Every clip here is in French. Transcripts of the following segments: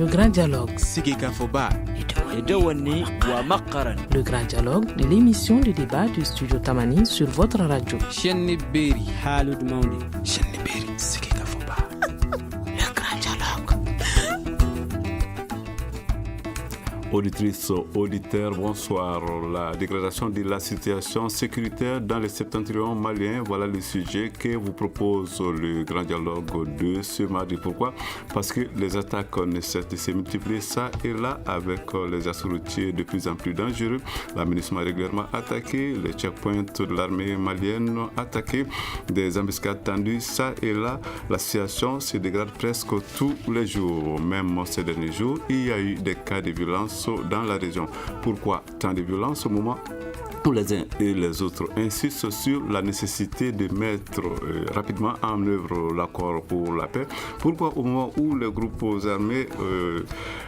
Le grand dialogue. Sigeka Foba. Edouani wa Makaran. Le grand dialogue de l'émission de débat du studio Tamani sur votre radio. Chenni Beri. Halud Mauni. Chenni Beri. Sigeka Foba. Le grand dialogue. Auditrices, auditeurs, bonsoir. La dégradation de la situation sécuritaire dans le septentrion malien, voilà le sujet que vous propose le grand dialogue de ce mardi. Pourquoi? Parce que les attaques ne cessent de se multiplier ça et là avec les assauts routiers de plus en plus dangereux. L'aménagement régulièrement attaqué, les checkpoints de l'armée malienne attaqués, des embuscades tendues ça et là. La situation se dégrade presque tous les jours. Même ces derniers jours, il y a eu des cas de violence dans la région. Pourquoi tant de violence au moment où les uns et les autres insistent sur la nécessité de mettre rapidement en œuvre l'accord pour la paix? Pourquoi au moment où les groupes armés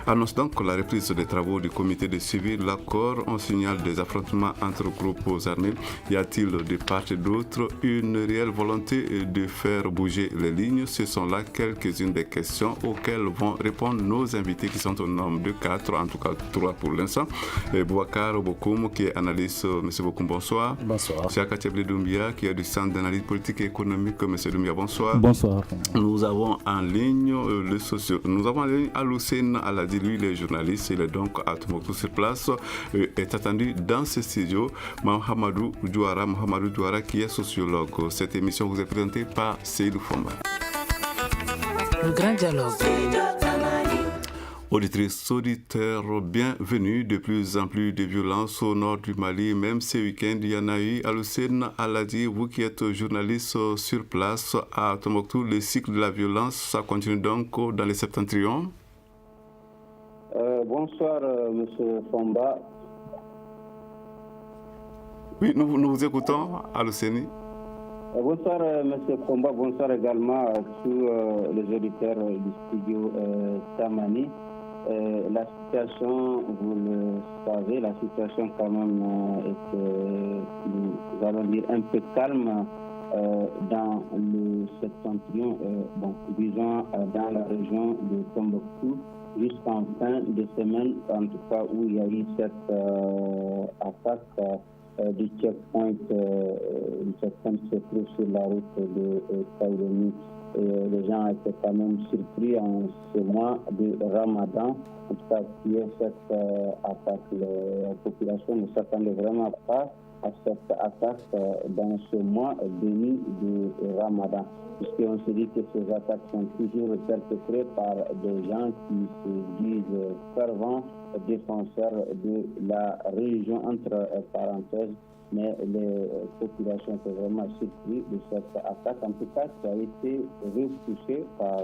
annoncent donc la reprise des travaux du comité de suivi de l'accord, on signale des affrontements entre groupes armés? Y a-t-il de part et d'autre une réelle volonté de faire bouger les lignes? Ce sont là quelques-unes des questions auxquelles vont répondre nos invités qui sont au nombre de 4, en tout cas 3 pour l'instant. Boubacar Bokoum qui est analyste. Monsieur Bokoum, bonsoir. Bonsoir. Chaka Tcheblé Doumbia, qui est du Centre d'analyse politique et économique. Monsieur Doumbia, bonsoir. Bonsoir. Nous avons en ligne Nous avons en ligne Aloussène Aladi, lui, il est journaliste. Il est donc à Tombouctou sur place. Est attendu dans ce studio Mohamedou Douara, qui est sociologue. Cette émission vous est présentée par Seydou Fomba. Le grand dialogue. Auditrices, auditeurs, bienvenue. De plus en plus de violences au nord du Mali. Même ce week-end, il y en a eu. Aloussène Aladi, vous qui êtes journaliste sur place à Tombouctou, le cycle de la violence, ça continue donc dans les septentrions? Bonsoir, monsieur Fomba. Oui, nous vous écoutons, Aloussène. Bonsoir, monsieur Fomba. Bonsoir également à tous les auditeurs du studio Tamani. La situation, vous le savez, la situation quand même est, nous allons dire, un peu calme dans le septentrion, disons dans la région de Tombouctou, jusqu'en fin de semaine, en tout cas où il y a eu cette attaque du checkpoint, du checkpoint se trouve sur la route de Kaïreni. Les gens étaient quand même surpris en ce mois de Ramadan. En tout cas, qui est cette attaque. La population ne s'attendait vraiment pas à cette attaque dans ce mois béni de Ramadan. Puisqu'on se dit que ces attaques sont toujours perpétrées par des gens qui se disent fervents défenseurs de la religion, entre parenthèses. Mais les populations étaient vraiment surprises de cette attaque, en tout cas, qui a été repoussée par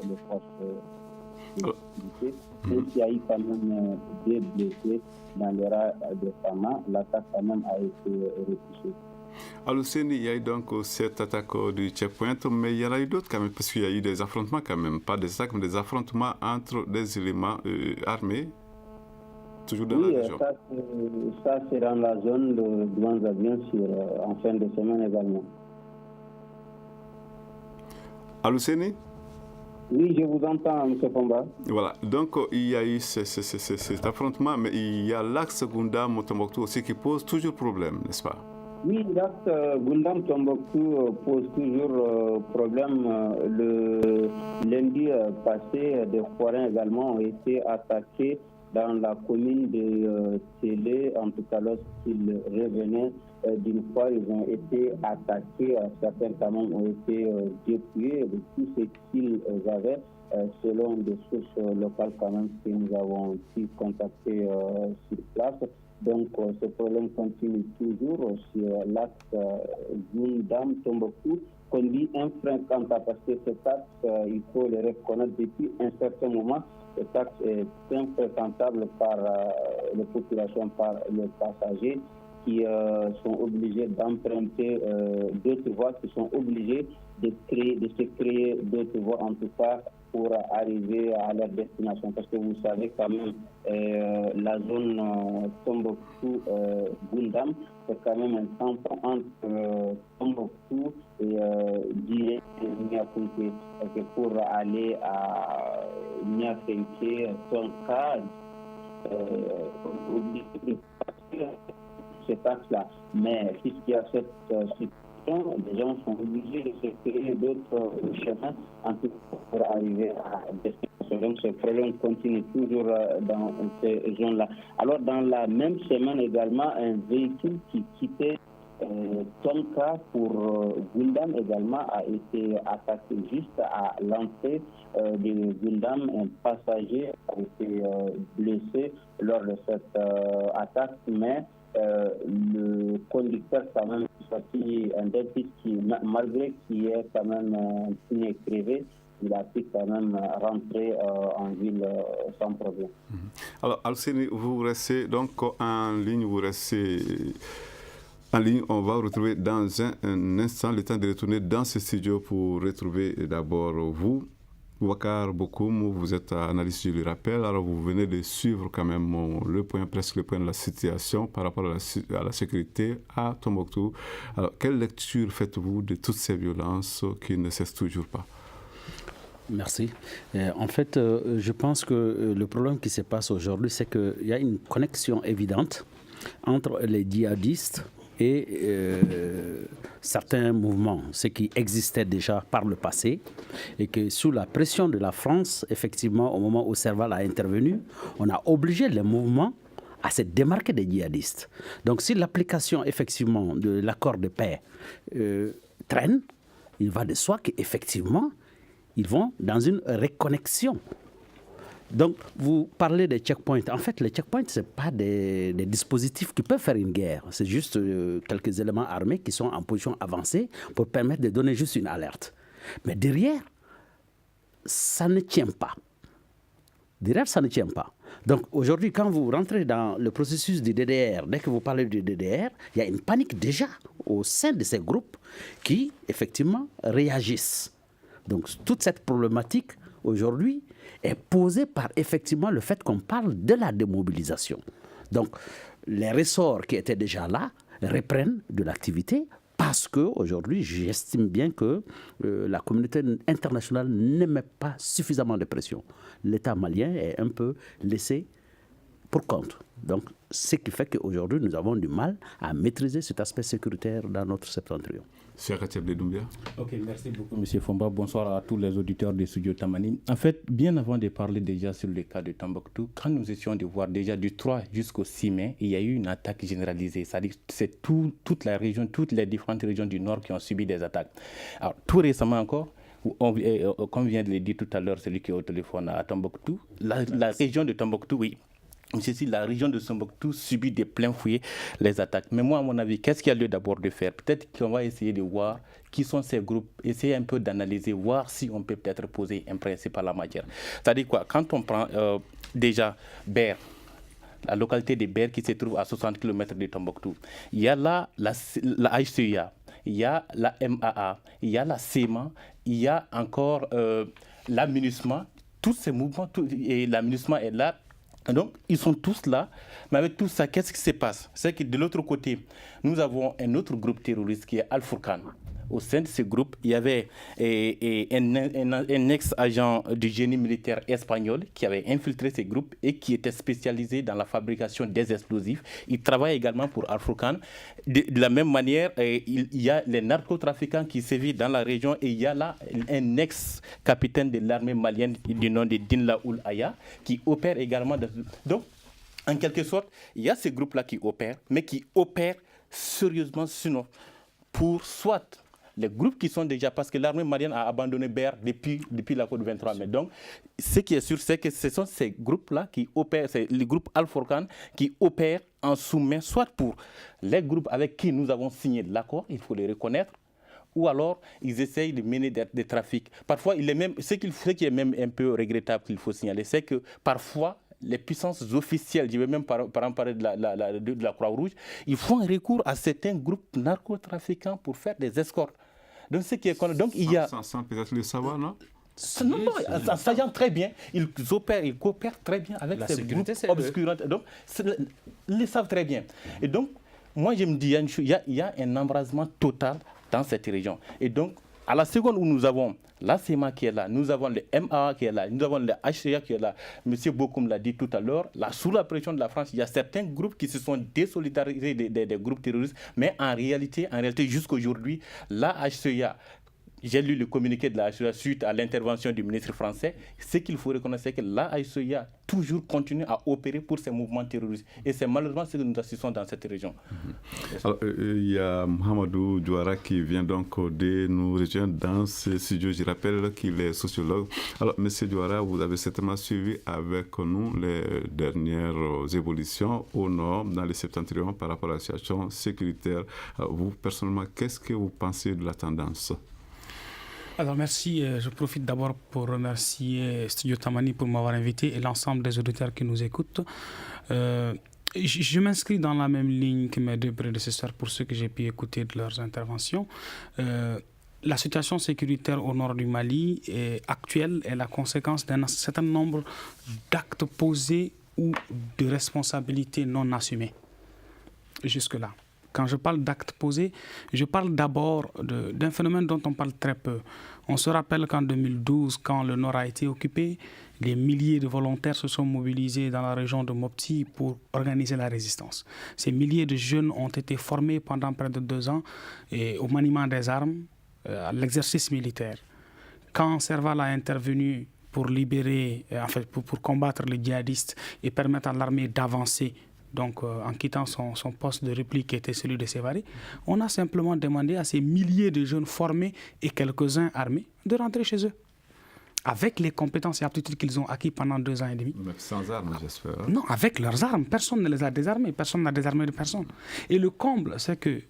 les forces de sécurité. Même s'il y a eu quand même des blessés dans les rangs de Fama, l'attaque quand même a été repoussée. Aloussène, il y a eu donc cette attaque du checkpoint, mais il y en a eu d'autres quand même, parce qu'il y a eu des affrontements quand même, pas des attaques, mais des affrontements entre des éléments armés. Toujours dans la région. Ça c'est dans la zone de Douanza, bien sûr, en fin de semaine également. Aloussène? Oui, je vous entends, M. Fomba. Voilà, donc il y a eu cet affrontement, mais il y a l'axe Goundam-Tombouctou aussi qui pose toujours problème, n'est-ce pas? Oui, l'axe Goundam-Tombouctou pose toujours problème. Le lundi passé, des forains également ont été attaqués dans la commune de Télé, en tout cas lorsqu'ils revenaient d'une fois, ils ont été attaqués, certains quand même ont été dépouillés de tout ce qu'ils avaient, selon des sources locales quand même que nous avons pu contacter sur place. Donc ce problème continue toujours sur l'axe Goundam-Tombouctou, qu'on dit infréquentable parce que cet axe, il faut le reconnaître depuis un certain moment. Cet axe est infréquentable par les populations, par les passagers qui sont obligés d'emprunter d'autres voies, qui sont obligés de se créer d'autres voies, en tout cas pour arriver à leur destination. Parce que vous savez quand même, la zone Tombouctou-Goundam, c'est quand même un tampon entre Tombouctou et Niakounté. Pour aller à Niakenke, Tonka, cet axe-là. Mais puisqu'il y a cette situation, les gens sont obligés de se créer d'autres chemins en tout cas pour arriver à destination. Donc ce problème continue toujours dans ces zones-là. Alors dans la même semaine également, un véhicule qui quittait Tonka pour Gundam également a été attaqué juste à l'entrée de Gundam. Un passager a été blessé lors de cette attaque, mais le conducteur quand même sorti un dentiste qui, malgré qu'il est quand même écrivé, il a pu quand même rentrer en ville sans problème. Alors Alcini, vous restez donc en ligne, en ligne. On va retrouver dans un instant le temps de retourner dans ce studio pour retrouver d'abord vous. Boubacar Bokoum, vous êtes analyste, je le rappelle. Alors vous venez de suivre quand même presque le point de la situation par rapport à la sécurité à Tombouctou. Alors quelle lecture faites-vous de toutes ces violences qui ne cessent toujours pas? Merci. En fait, je pense que le problème qui se passe aujourd'hui, c'est qu'il y a une connexion évidente entre les djihadistes et certains mouvements, ce qui existait déjà par le passé, et que sous la pression de la France, effectivement, au moment où Serval a intervenu, on a obligé les mouvements à se démarquer des djihadistes. Donc si l'application, effectivement, de l'accord de paix traîne, il va de soi qu'effectivement, ils vont dans une reconnexion. Donc, vous parlez des checkpoints. En fait, les checkpoints, ce n'est pas des dispositifs qui peuvent faire une guerre. C'est juste quelques éléments armés qui sont en position avancée pour permettre de donner juste une alerte. Mais derrière, ça ne tient pas. Derrière, ça ne tient pas. Donc, aujourd'hui, quand vous rentrez dans le processus du DDR, dès que vous parlez du DDR, il y a une panique déjà au sein de ces groupes qui, effectivement, réagissent. Donc, toute cette problématique, aujourd'hui, est posée par effectivement le fait qu'on parle de la démobilisation. Donc, les ressorts qui étaient déjà là reprennent de l'activité parce qu'aujourd'hui, j'estime bien que la communauté internationale ne met pas suffisamment de pression. L'État malien est un peu laissé pour compte. Donc, ce qui fait qu'aujourd'hui, nous avons du mal à maîtriser cet aspect sécuritaire dans notre septentrion. Ok, merci beaucoup, M. Fomba. Bonsoir à tous les auditeurs de Studio Tamani. En fait, bien avant de parler déjà sur le cas de Tombouctou, quand nous étions de voir déjà du 3 jusqu'au 6 mai, il y a eu une attaque généralisée. C'est-à-dire que c'est toute la région, toutes les différentes régions du Nord qui ont subi des attaques. Alors, tout récemment encore, comme vient de le dire tout à l'heure, celui qui est au téléphone à Tombouctou, la région de Tombouctou, oui. La région de Tombouctou subit de plein fouet les attaques. Mais moi, à mon avis, qu'est-ce qu'il y a lieu d'abord de faire? Peut-être qu'on va essayer de voir qui sont ces groupes, essayer un peu d'analyser, voir si on peut peut-être poser un principe à la matière. C'est-à-dire quoi? Quand on prend déjà Ber, la localité de Ber qui se trouve à 60 km de Tombouctou, il y a là la HCA, il y a la MAA, il y a la SEMA, il y a encore la MINUSMA, tous ces mouvements, et la MINUSMA est là. Donc, ils sont tous là, mais avec tout ça, qu'est-ce qui se passe? C'est que de l'autre côté, nous avons un autre groupe terroriste qui est Al-Fourkan. Au sein de ce groupe, il y avait un ex-agent du génie militaire espagnol qui avait infiltré ce groupe et qui était spécialisé dans la fabrication des explosifs. Il travaille également pour Al-Fourkan. De la même manière, il y a les narcotrafiquants qui sévissent dans la région et il y a là un ex-capitaine de l'armée malienne du nom de Dinla Oul Aya qui opère également. Donc, en quelque sorte, il y a ces groupes-là qui opèrent, mais qui opèrent sérieusement sinon pour soit les groupes qui sont déjà, parce que l'armée malienne a abandonné Ber depuis la côte du 23 mai. Donc, ce qui est sûr, c'est que ce sont ces groupes-là qui opèrent, c'est les groupes Al-Fourkan qui opèrent en sous-main, soit pour les groupes avec qui nous avons signé l'accord, il faut les reconnaître, ou alors ils essayent de mener des trafics. Parfois, ce qui est même un peu regrettable qu'il faut signaler, c'est que parfois, les puissances officielles, je vais même par exemple parler de la Croix-Rouge, ils font un recours à certains groupes narcotrafiquants pour faire des escortes. Donc, il y a... Sans peut-être le savoir, non? Non, en sachant très bien, ils coopèrent très bien avec ces groupes obscurants. Donc, ils le savent très bien. Et donc, moi, je me dis, il y a un embrasement total dans cette région. Et donc, à la seconde où nous avons la CEMA qui est là, nous avons le MAA qui est là, nous avons le HCA qui est là. M. Bokoum l'a dit tout à l'heure, sous la pression de la France, il y a certains groupes qui se sont désolidarisés des groupes terroristes, mais en réalité jusqu'aujourd'hui, la HCA, j'ai lu le communiqué de la HCA suite à l'intervention du ministre français. Ce qu'il faut reconnaître, c'est que la HCA toujours continue à opérer pour ces mouvements terroristes. Et c'est malheureusement ce que nous assistons dans cette région. Alors, il y a Mohamedou Diawara qui vient donc de nous rejoindre dans ce studio. Je rappelle qu'il est sociologue. Alors, M. Diawara, vous avez certainement suivi avec nous les dernières évolutions au nord, dans les septentrions, par rapport à la situation sécuritaire. Vous, personnellement, qu'est-ce que vous pensez de la tendance ? Alors merci, je profite d'abord pour remercier Studio Tamani pour m'avoir invité et l'ensemble des auditeurs qui nous écoutent. Je m'inscris dans la même ligne que mes deux prédécesseurs pour ceux que j'ai pu écouter de leurs interventions. La situation sécuritaire au nord du Mali actuelle est la conséquence d'un certain nombre d'actes posés ou de responsabilités non assumées. Jusque-là. Quand je parle d'actes posés, je parle d'abord d'un phénomène dont on parle très peu. On se rappelle qu'en 2012, quand le Nord a été occupé, des milliers de volontaires se sont mobilisés dans la région de Mopti pour organiser la résistance. Ces milliers de jeunes ont été formés pendant près de 2 ans au maniement des armes, à l'exercice militaire. Quand Serval a intervenu pour libérer, pour combattre les djihadistes et permettre à l'armée d'avancer, donc en quittant son poste de repli qui était celui de Sévaré, on a simplement demandé à ces milliers de jeunes formés et quelques-uns armés de rentrer chez eux, avec les compétences et aptitudes qu'ils ont acquis pendant 2 ans et demi. Mais sans armes, j'espère. Non, avec leurs armes. Personne ne les a désarmés. Personne n'a désarmé de personne. Et le comble, c'est que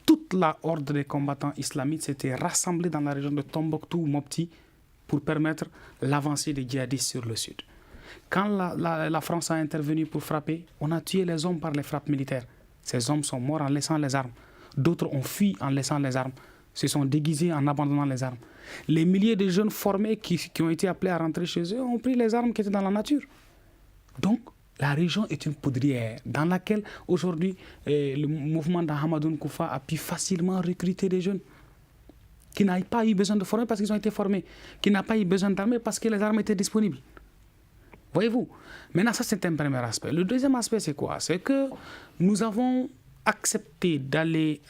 toute la horde des combattants islamites s'était rassemblée dans la région de Tombouctou, Mopti, pour permettre l'avancée des djihadistes sur le sud. Quand la France a intervenu pour frapper, on a tué les hommes par les frappes militaires. Ces hommes sont morts en laissant les armes. D'autres ont fui en laissant les armes, se sont déguisés en abandonnant les armes. Les milliers de jeunes formés qui ont été appelés à rentrer chez eux ont pris les armes qui étaient dans la nature. Donc, la région est une poudrière dans laquelle, aujourd'hui, le mouvement d'Ahmadou Koufa a pu facilement recruter des jeunes qui n'avaient pas eu besoin de former parce qu'ils ont été formés, qui n'ont pas eu besoin d'armer parce que les armes étaient disponibles. Voyez-vous? Maintenant, ça, c'est un premier aspect. Le deuxième aspect, c'est quoi? C'est que nous avons accepté d'aller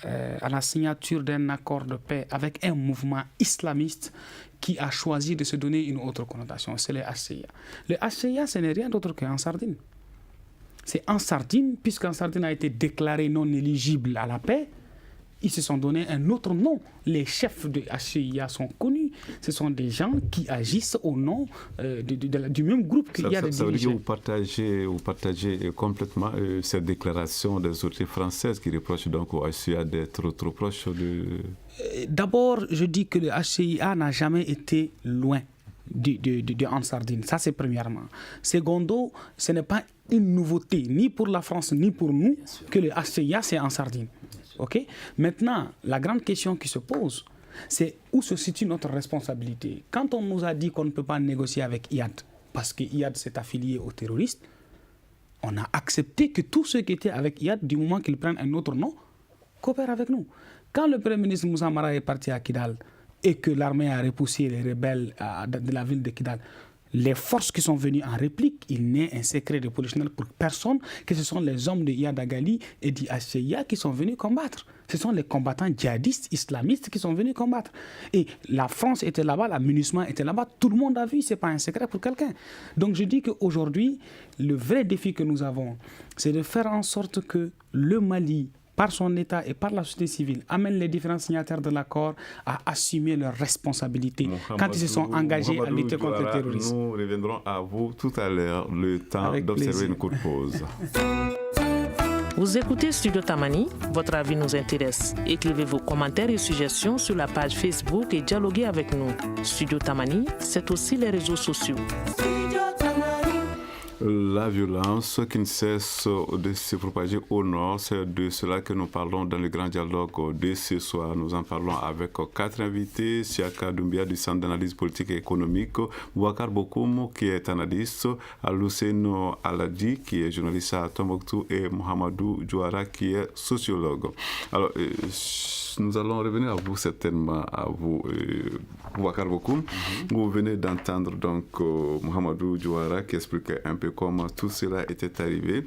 à la signature d'un accord de paix avec un mouvement islamiste qui a choisi de se donner une autre connotation. C'est le HCA. Le HCA, ce n'est rien d'autre qu'en Sardine. C'est en Sardine, puisqu'en Sardine a été déclaré non éligible à la paix, ils se sont donné un autre nom. Les chefs de HCIA sont connus. Ce sont des gens qui agissent au nom du même groupe qu'il y a des dirigeants. Ça veut dire que vous partagez complètement cette déclaration des autorités françaises qui reprochent donc au HCIA d'être trop proche de... D'abord, je dis que le HCIA n'a jamais été loin en Sardine. Ça, c'est premièrement. Secondo, ce n'est pas une nouveauté, ni pour la France, ni pour nous, que le HCIA, c'est en Sardine. Okay? Maintenant, la grande question qui se pose, c'est où se situe notre responsabilité. Quand on nous a dit qu'on ne peut pas négocier avec IAD, parce que IAD s'est affilié aux terroristes, on a accepté que tous ceux qui étaient avec IAD, du moment qu'ils prennent un autre nom, coopèrent avec nous. Quand le Premier ministre Moussa Mara est parti à Kidal et que l'armée a repoussé les rebelles de la ville de Kidal, les forces qui sont venues en réplique, il n'est un secret de polichinelle pour personne que ce sont les hommes de Iyad Agali et du HCIA qui sont venus combattre. Ce sont les combattants djihadistes, islamistes qui sont venus combattre. Et la France était là-bas, la MINUSMA était là-bas, tout le monde a vu, ce n'est pas un secret pour quelqu'un. Donc je dis qu'aujourd'hui, le vrai défi que nous avons, c'est de faire en sorte que le Mali, par son État et par la société civile, amène les différents signataires de l'accord à assumer leurs responsabilités quand ils se sont engagés à lutter contre le terrorisme. Nous reviendrons à vous tout à l'heure, le temps d'observer une courte pause. Vous écoutez Studio Tamani, votre avis nous intéresse. Écrivez vos commentaires et suggestions sur la page Facebook et dialoguez avec nous. Studio Tamani, c'est aussi les réseaux sociaux. La violence qui ne cesse de se propager au nord, c'est de cela que nous parlons dans le grand dialogue de ce soir. Nous en parlons avec 4 invités, Siaka Doumbia du Centre d'analyse politique et économique, Boubacar Bokoum qui est analyste, Alousseno Aladi qui est journaliste à Tombouctou et Mohamedou Diouara qui est sociologue. Alors, nous allons revenir à vous certainement, à vous, Boubacar Bokoum. Vous venez d'entendre donc Mohamedou Diouara qui expliquait un peu comment tout cela était arrivé.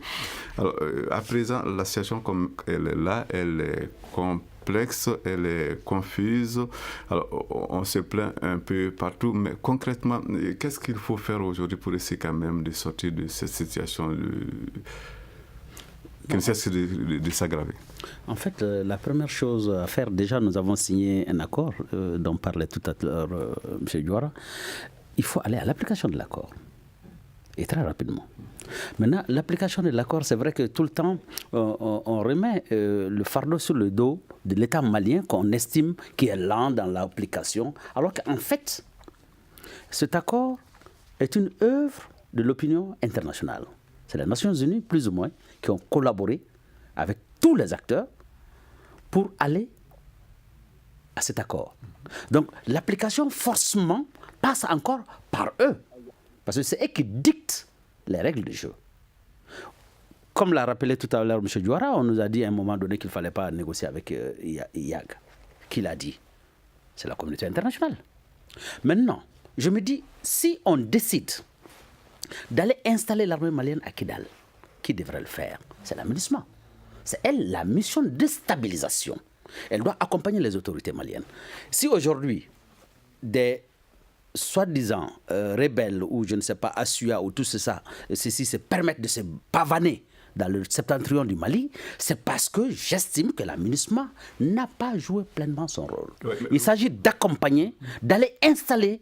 Alors, à présent, la situation comme elle est là, elle est complexe, elle est confuse. Alors, on se plaint un peu partout, mais concrètement, qu'est-ce qu'il faut faire aujourd'hui pour essayer quand même de sortir de cette situation qui ne cesse de s'aggraver? En fait, la première chose à faire, déjà, nous avons signé un accord dont parlait tout à l'heure M. Diouara. Il faut aller à l'application de l'accord, et très rapidement. Maintenant, l'application de l'accord, c'est vrai que tout le temps, on remet le fardeau sur le dos de l'État malien qu'on estime qui est lent dans l'application, alors qu'en fait, cet accord est une œuvre de l'opinion internationale. C'est les Nations Unies, plus ou moins, qui ont collaboré avec tous les acteurs pour aller à cet accord. Donc, l'application, forcément, passe encore par eux. Parce que c'est eux qui dictent les règles du jeu. Comme l'a rappelé tout à l'heure M. Diouara, on nous a dit à un moment donné qu'il ne fallait pas négocier avec IAG. Qui l'a dit? C'est la communauté internationale. Maintenant, je me dis, si on décide d'aller installer l'armée malienne à Kidal, qui devrait le faire? C'est la MINUSMA. C'est elle, la mission de stabilisation. Elle doit accompagner les autorités maliennes. Si aujourd'hui, des soi-disant rebelles ou je ne sais pas, Assua ou tout ça, ceci se permettent de se pavaner dans le septentrion du Mali, c'est parce que j'estime que la MINUSMA n'a pas joué pleinement son rôle. Il s'agit d'accompagner, d'aller installer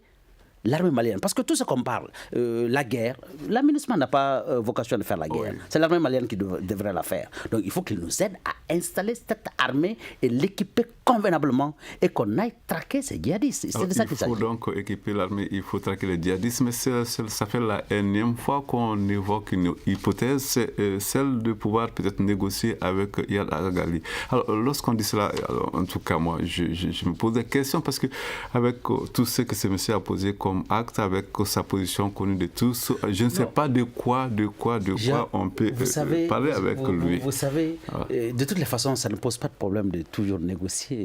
l'armée malienne. Parce que tout ce qu'on parle, la guerre, la MINUSMA n'a pas vocation de faire la guerre. C'est l'armée malienne qui devrait la faire. Donc il faut qu'il nous aide à installer cette armée et l'équiper convenablement et qu'on aille traquer ces djihadistes. C'est de ça qu'il s'agit. Il faut donc équiper l'armée, il faut traquer les djihadistes, mais ça fait la énième fois qu'on évoque une hypothèse, c'est celle de pouvoir peut-être négocier avec Iyad Agagali. Alors lorsqu'on dit cela, alors, en tout cas moi, je me pose des questions parce que avec tout ce que ce monsieur a posé comme acte, avec sa position connue de tous, je ne sais pas de quoi on peut parler avec lui. Vous savez, de toutes les façons, ça ne pose pas de problème de toujours négocier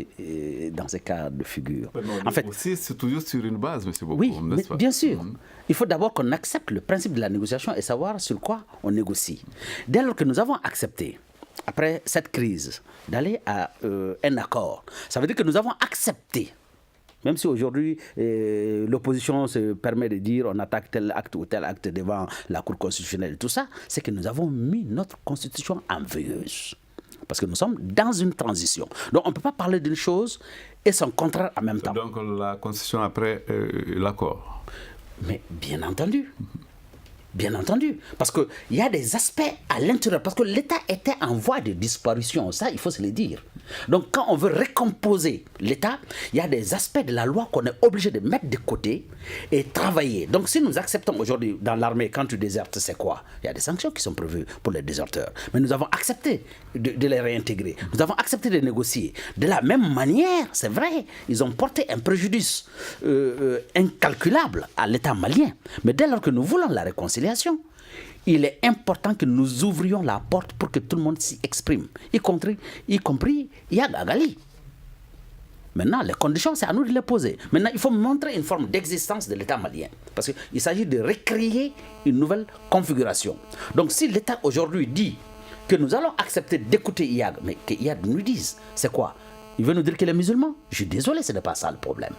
dans ces cas de figure. En fait, c'est toujours sur une base, M. Bokoum, oui, n'est-ce pas? Bien sûr. Il faut d'abord qu'on accepte le principe de la négociation et savoir sur quoi on négocie. Dès lors que nous avons accepté, après cette crise, d'aller à un accord, ça veut dire que nous avons accepté. Même si aujourd'hui, l'opposition se permet de dire on attaque tel acte ou tel acte devant la Cour constitutionnelle, tout ça, c'est que nous avons mis notre constitution en veilleuse. Parce que nous sommes dans une transition. Donc on ne peut pas parler d'une chose et son contraire en même temps. Donc la constitution après l'accord. Mais bien entendu. Bien entendu. Parce qu'il y a des aspects à l'intérieur. Parce que l'État était en voie de disparition. Ça, il faut se le dire. Donc, quand on veut récomposer l'État, il y a des aspects de la loi qu'on est obligé de mettre de côté et travailler. Donc, si nous acceptons aujourd'hui dans l'armée, quand tu désertes, c'est quoi? Il y a des sanctions qui sont prévues pour les déserteurs. Mais nous avons accepté de les réintégrer. Nous avons accepté de négocier. De la même manière, c'est vrai, ils ont porté un préjudice incalculable à l'État malien. Mais dès lors que nous voulons la réconciliation, il est important que nous ouvrions la porte pour que tout le monde s'y exprime, y compris Iyad Agagali. Maintenant, les conditions, c'est à nous de les poser. Maintenant, il faut montrer une forme d'existence de l'État malien. Parce qu'il s'agit de recréer une nouvelle configuration. Donc, si l'État aujourd'hui dit que nous allons accepter d'écouter Iyad, mais que Iyad nous dise, c'est quoi? Il veut nous dire qu'il est musulman? Je suis désolé, ce n'est pas ça le problème.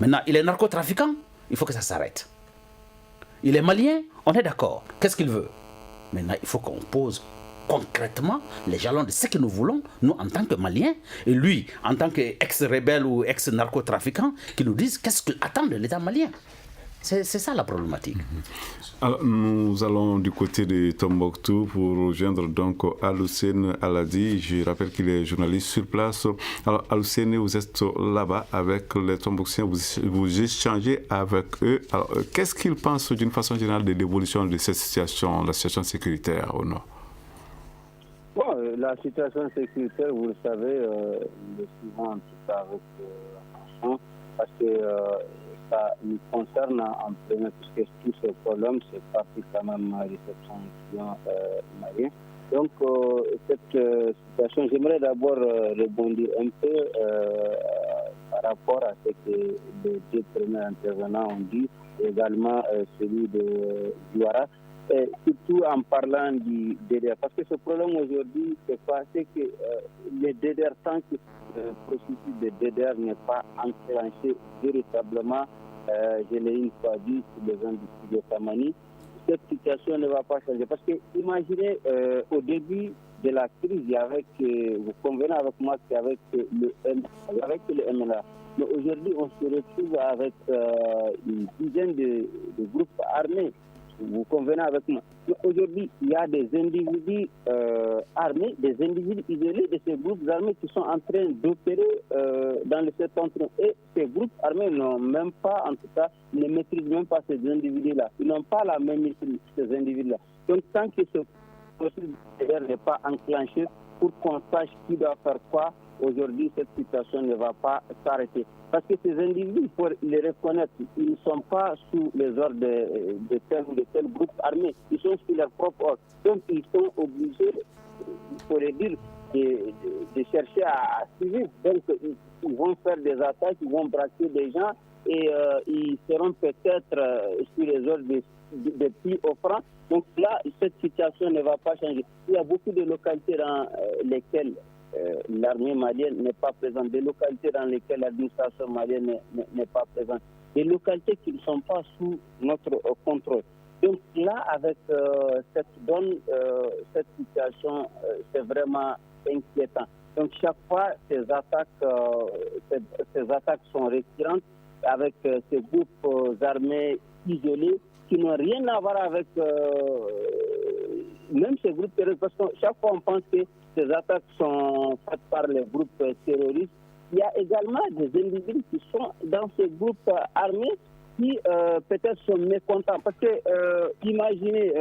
Maintenant, il est narcotrafiquant? Il faut que ça s'arrête. Il est malien, on est d'accord. Qu'est-ce qu'il veut? Maintenant, il faut qu'on pose concrètement les jalons de ce que nous voulons, nous en tant que Maliens, et lui, en tant qu'ex-rebelle ou ex-narcotrafiquant, qui nous dise qu'est-ce qu'il attend de l'État malien. C'est ça la problématique. Alors, nous allons du côté de Tombouctou pour rejoindre donc Aloussène Aladi. Je rappelle qu'il est journaliste sur place. Alors, Aloussène, vous êtes là-bas avec les Tombouctiens, vous échangez avec eux. Alors, qu'est-ce qu'ils pensent d'une façon générale de l'évolution de cette situation, la situation sécuritaire au nord? Bon, la situation sécuritaire, vous le savez, le suivant en tout cas avec attention, parce que ça nous concerne en premier, puisque tout ce problème, c'est parti quand même à réception malien. Donc, cette situation, j'aimerais d'abord rebondir un peu par rapport à ce que les deux premiers intervenants ont dit, également celui de Douara. Surtout en parlant du DDR. Parce que ce problème aujourd'hui, c'est quoi? C'est que les DDR, tant que le processus de DDR n'est pas enclenché véritablement, je l'ai une fois dit sur les industries de Tamani, cette situation ne va pas changer. Parce que imaginez, au début de la crise, il y avait vous convenez avec moi qu'avec le MLA. Mais aujourd'hui, on se retrouve avec une dizaine de groupes armés. Vous convenez avec moi. Aujourd'hui, il y a des individus armés, des individus isolés de ces groupes armés qui sont en train d'opérer dans le septentrion. Et ces groupes armés n'ont même pas, en tout cas, ne maîtrisent même pas ces individus-là. Ils n'ont pas la même maîtrise, ces individus-là. Donc, tant que ce processus n'est pas enclenché pour qu'on sache qui doit faire quoi, aujourd'hui, cette situation ne va pas s'arrêter. Parce que ces individus, il faut les reconnaître, ils ne sont pas sous les ordres de tel ou de tel groupe armé, ils sont sous leur propre ordre. Donc, ils sont obligés, il faudrait dire, de chercher à suivre. Donc, ils vont faire des attaques, ils vont braquer des gens et ils seront peut-être sous les ordres des plus offrants. Donc là, cette situation ne va pas changer. Il y a beaucoup de localités dans lesquelles l'armée malienne n'est pas présente, des localités dans lesquelles l'administration malienne n'est pas présente, des localités qui ne sont pas sous notre contrôle. Donc là, avec cette situation, c'est vraiment inquiétant. Donc chaque fois, ces attaques sont récurrentes avec ces groupes armés isolés qui n'ont rien à voir avec même ces groupes terroristes, parce que chaque fois on pense que ces attaques sont faites par les groupes terroristes. Il y a également des individus qui sont dans ces groupes armés qui peut-être sont mécontents. Parce que imaginez,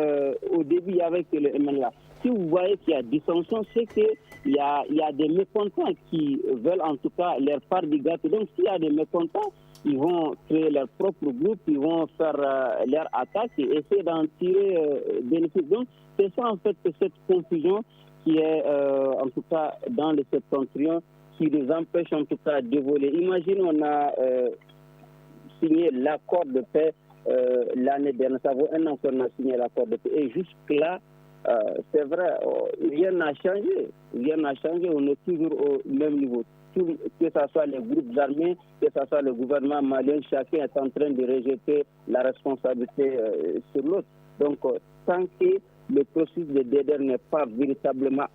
au début avec le MNLA, si vous voyez qu'il y a dissension, c'est qu'il y a des mécontents qui veulent en tout cas leur part du gâteau. Donc s'il y a des mécontents, ils vont créer leur propre groupe, ils vont faire leur attaque et essayer d'en tirer bénéfice. Donc c'est ça en fait cette confusion qui est en tout cas dans le septentrion, qui les empêche en tout cas d'évoluer. Imaginez, on a signé l'accord de paix l'année dernière, ça vaut un an qu'on a signé l'accord de paix. Et jusque-là, c'est vrai, rien n'a changé. Rien n'a changé, on est toujours au même niveau. Que ce soit les groupes armés, que ce soit le gouvernement malien, chacun est en train de rejeter la responsabilité sur l'autre. Donc, tant que le processus de DDR n'est pas véritablement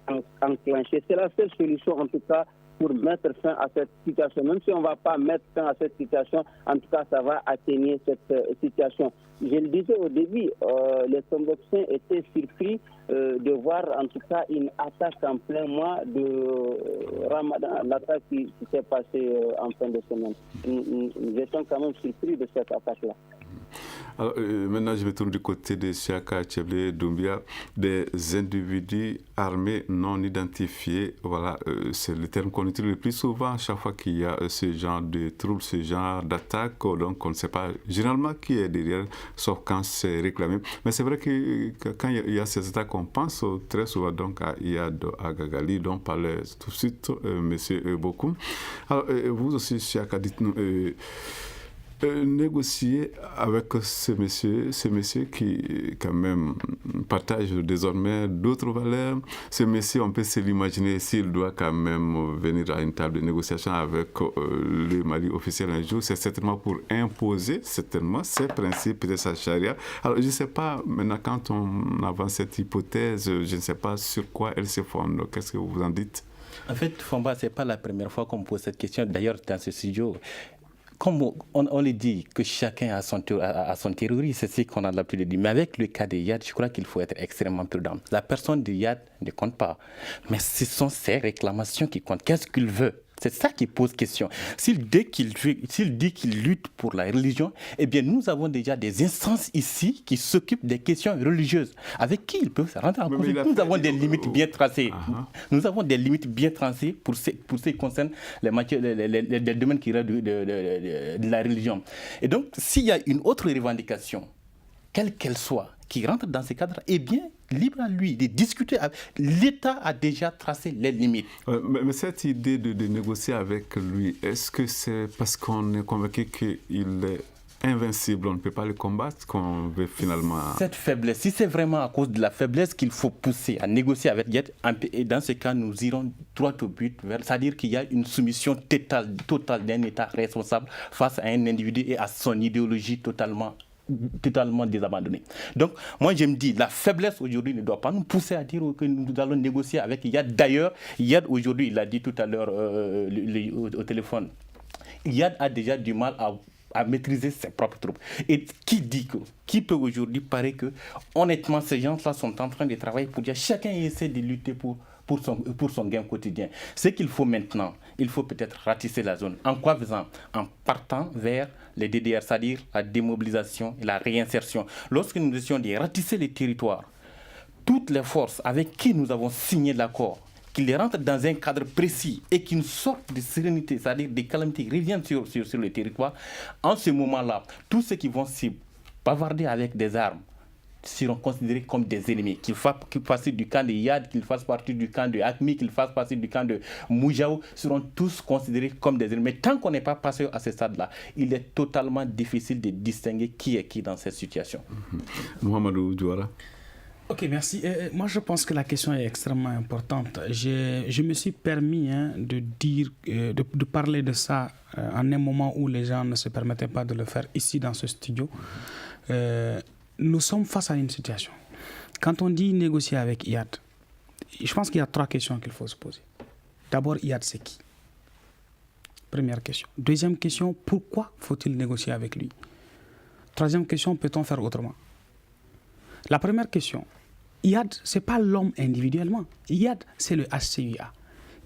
enclenché, c'est la seule solution en tout cas pour mettre fin à cette situation. Même si on ne va pas mettre fin à cette situation, en tout cas, ça va atténuer cette situation. Je le disais au début, les Tombouctiens étaient surpris de voir en tout cas une attaque en plein mois de Ramadan, l'attaque qui s'est passée en fin de semaine. Nous étions quand même surpris de cette attaque-là. Alors, maintenant, je me tourne du côté de Siaka Tcheblé Doumbia, des individus armés non identifiés. Voilà, c'est le terme qu'on utilise le plus souvent chaque fois qu'il y a ce genre de troubles, ce genre d'attaque. Donc, on ne sait pas généralement qui est derrière, sauf quand c'est réclamé. Mais c'est vrai que quand il y a ces attaques, on pense très souvent donc à Iyad Agagali, dont parlait tout de suite M. Bokoum. Alors, vous aussi, Siaka, dites-nous... négocier avec ces messieurs qui quand même partagent désormais d'autres valeurs. Ces messieurs, on peut se l'imaginer s'il doit quand même venir à une table de négociation avec le Mali officiel un jour, c'est certainement pour imposer certainement ses principes de sa charia. Alors je ne sais pas, maintenant quand on avance cette hypothèse, je ne sais pas sur quoi elle se fonde. Qu'est-ce que vous en dites? En fait, Fomba, ce n'est pas la première fois qu'on me pose cette question. D'ailleurs, dans ce studio, comme on le dit, que chacun a son terroriste, c'est ce qu'on a l'habitude de dire. Mais avec le cas de Iyad, je crois qu'il faut être extrêmement prudent. La personne de Iyad ne compte pas. Mais ce sont ses réclamations qui comptent. Qu'est-ce qu'il veut? C'est ça qui pose question. S'il dit qu'il lutte pour la religion, eh bien nous avons déjà des instances ici qui s'occupent des questions religieuses, avec qui il peut se rendre en conflit. Nous avons des limites bien tracées. Nous avons des limites bien tracées pour ce qui concerne les domaines qui relèvent de la religion. Et donc, s'il y a une autre revendication, quelle qu'elle soit, qui rentre dans ce cadre, eh bien, libre à lui de discuter. L'État a déjà tracé les limites. Mais cette idée de négocier avec lui, est-ce que c'est parce qu'on est convaincu qu'il est invincible, on ne peut pas le combattre, qu'on veut finalement... Cette faiblesse, si c'est vraiment à cause de la faiblesse qu'il faut pousser à négocier avec Iyad, et dans ce cas, nous irons droit au but, c'est-à-dire qu'il y a une soumission totale d'un État responsable face à un individu et à son idéologie totalement désabandonné. Donc, moi, je me dis, la faiblesse aujourd'hui ne doit pas nous pousser à dire que nous allons négocier avec Iyad. D'ailleurs, Iyad, aujourd'hui, il l'a dit tout à l'heure au téléphone, Iyad a déjà du mal à maîtriser ses propres troupes. Et qui peut aujourd'hui paraître que, honnêtement, ces gens-là sont en train de travailler pour dire chacun essaie de lutter pour son gain quotidien. Ce qu'il faut maintenant, il faut peut-être ratisser la zone. En quoi faisant? En partant vers les DDR, c'est-à-dire la démobilisation et la réinsertion. Lorsque nous essayons de ratisser les territoires, toutes les forces avec qui nous avons signé l'accord, qu'ils rentrent dans un cadre précis et qu'une sorte de sérénité, c'est-à-dire des calamités, reviennent sur le territoire, en ce moment-là, tous ceux qui vont se bavarder avec des armes seront considérés comme des ennemis, qu'ils fassent partie du camp de Iyad, qu'ils fassent partie du camp de Hakmi, qu'ils fassent partie du camp de Moujaou, seront tous considérés comme des ennemis. Mais tant qu'on n'est pas passé à ce stade-là, il est totalement difficile de distinguer qui est qui dans cette situation. Mohamedou Diawara. Ok, merci. Moi, je pense que la question est extrêmement importante. Je me suis permis de parler de ça en un moment où les gens ne se permettaient pas de le faire ici dans ce studio. Nous sommes face à une situation. Quand on dit négocier avec Iyad, je pense qu'il y a 3 questions qu'il faut se poser. D'abord, Iyad, c'est qui? Première question. Deuxième question, pourquoi faut-il négocier avec lui? Troisième question, peut-on faire autrement? La première question, Iyad, ce n'est pas l'homme individuellement. Iyad, c'est le HCUA.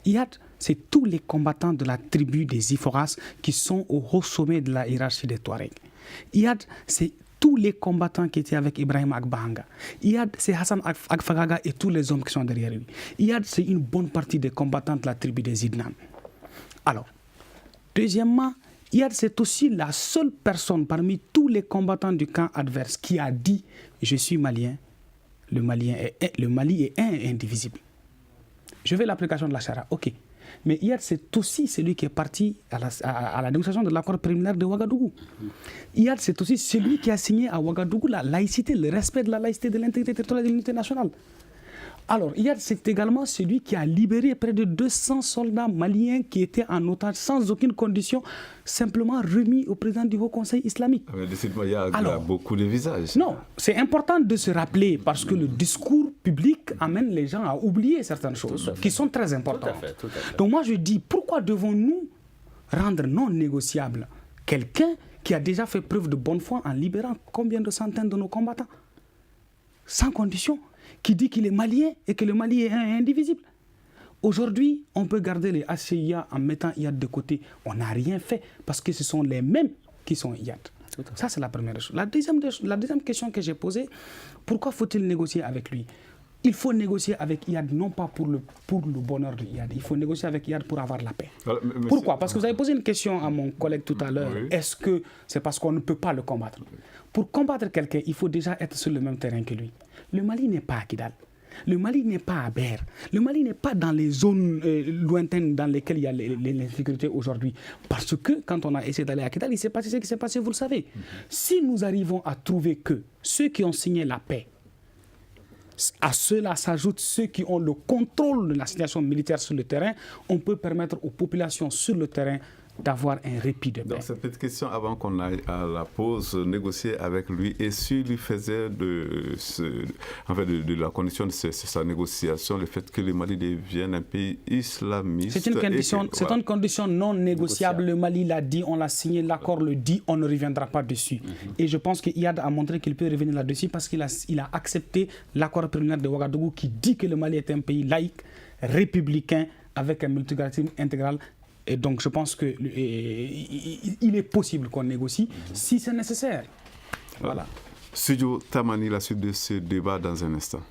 Iyad, c'est tous les combattants de la tribu des Iforas qui sont au haut sommet de la hiérarchie des Touaregs. Iyad, c'est tous les combattants qui étaient avec Ibrahim Agbahanga. Iyad, c'est Hassan Agfagaga et tous les hommes qui sont derrière lui. Iyad, c'est une bonne partie des combattants de la tribu des Idnan. Alors, deuxièmement, Iyad, c'est aussi la seule personne parmi tous les combattants du camp adverse qui a dit « Je suis malien, le Mali est indivisible ». Je veux l'application de la Charia, ok. Mais Iyad, c'est aussi celui qui est parti à la négociation de l'accord préliminaire de Ouagadougou. Iyad, c'est aussi celui qui a signé à Ouagadougou la laïcité, le respect de la laïcité, de l'intégrité territoriale et de l'unité nationale. Alors, Iyad, c'est également celui qui a libéré près de 200 soldats maliens qui étaient en otage sans aucune condition, simplement remis au président du Haut Conseil islamique. Mais il y a beaucoup de visages. Non, c'est important de se rappeler parce que le discours public amène les gens à oublier certaines choses qui sont très importantes. Tout à fait. Donc moi, je dis, pourquoi devons-nous rendre non négociable quelqu'un qui a déjà fait preuve de bonne foi en libérant combien de centaines de nos combattants? Sans condition. Qui dit qu'il est malien et que le Mali est indivisible. Aujourd'hui, on peut garder les HCIA en mettant Iyad de côté. On n'a rien fait parce que ce sont les mêmes qui sont Iyad. Ça, c'est la première chose. La deuxième question que j'ai posée, pourquoi faut-il négocier avec lui? Il faut négocier avec Iyad, non pas pour le bonheur de Iyad. Il faut négocier avec Iyad pour avoir la paix. Alors, pourquoi? Parce que vous avez posé une question à mon collègue tout à l'heure. Oui. Est-ce que c'est parce qu'on ne peut pas le combattre? Pour combattre quelqu'un, il faut déjà être sur le même terrain que lui. Le Mali n'est pas à Kidal. Le Mali n'est pas à Ber. Le Mali n'est pas dans les zones lointaines dans lesquelles il y a l'insécurité aujourd'hui. Parce que quand on a essayé d'aller à Kidal, il s'est passé ce qui s'est passé, vous le savez. Si nous arrivons à trouver que ceux qui ont signé la paix, à cela s'ajoutent ceux qui ont le contrôle de la situation militaire sur le terrain, on peut permettre aux populations sur le terrain d'avoir un répit de paix. Donc, cette petite question avant qu'on aille à la pause, négocier avec lui, et s'il lui faisait de la condition de sa négociation, le fait que le Mali devienne un pays islamiste. C'est une condition non négociable. Le Mali l'a dit, on l'a signé, l'accord le dit, on ne reviendra pas dessus. Et je pense qu'Iyad a montré qu'il peut revenir là-dessus parce qu'il a accepté l'accord préliminaire de Ouagadougou qui dit que le Mali est un pays laïque, républicain, avec un multiculturalisme intégral. Et donc, je pense qu'il est possible qu'on négocie si c'est nécessaire. Voilà. Studio Tamani, la suite de ce débat dans un instant.